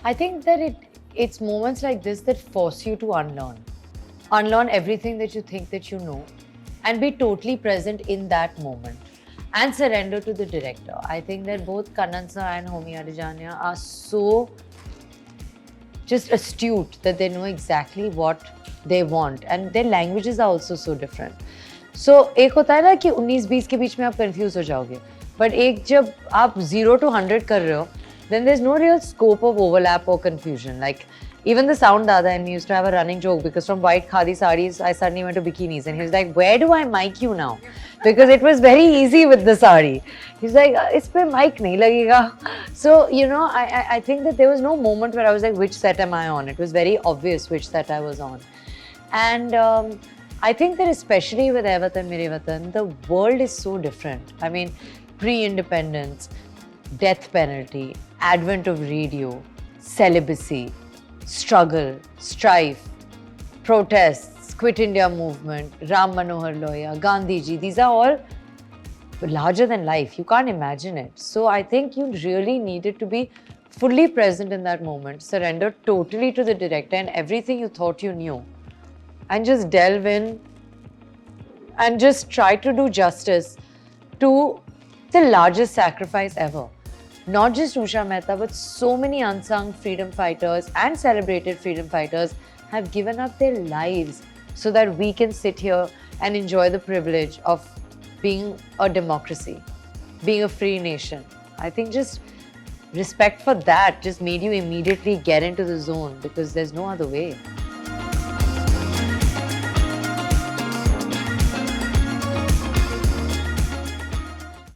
I think that it's moments like this that force you to unlearn everything that you think that you know, and be totally present in that moment and surrender to the director. I think that both Kannan sir and Homi Adijania are so just astute that they know exactly what they want, and their languages are also so different. So एक होता है ना कि 19-20 के बीच में आप confuse हो जाओगे, but एक जब आप 0 to 100 कर रहे हो, then there's no real scope of overlap or confusion. Like even the sound dada and me used to have a running joke because from white khadi sarees I suddenly went to bikinis, and he was like, where do I mic you now? Because it was very easy with the sari. He's like, is pe mic nahi lagega. So you know, I think that there was no moment where I was like, which set am I on? It was very obvious which set I was on. And I think that especially with Ae Watan Mere Watan, the world is so different. I mean, pre-independence, death penalty, advent of radio, celibacy, struggle, strife, protests, Quit India movement, Ram Manohar Lohia, Gandhi ji, these are all larger than life. You can't imagine it. So I think you really needed to be fully present in that moment, surrender totally to the director and everything you thought you knew, and just delve in and just try to do justice to the largest sacrifice ever. Not just Usha Mehta, but so many unsung freedom fighters and celebrated freedom fighters have given up their lives so that we can sit here and enjoy the privilege of being a democracy, being a free nation. I think just respect for that just made you immediately get into the zone because there's no other way.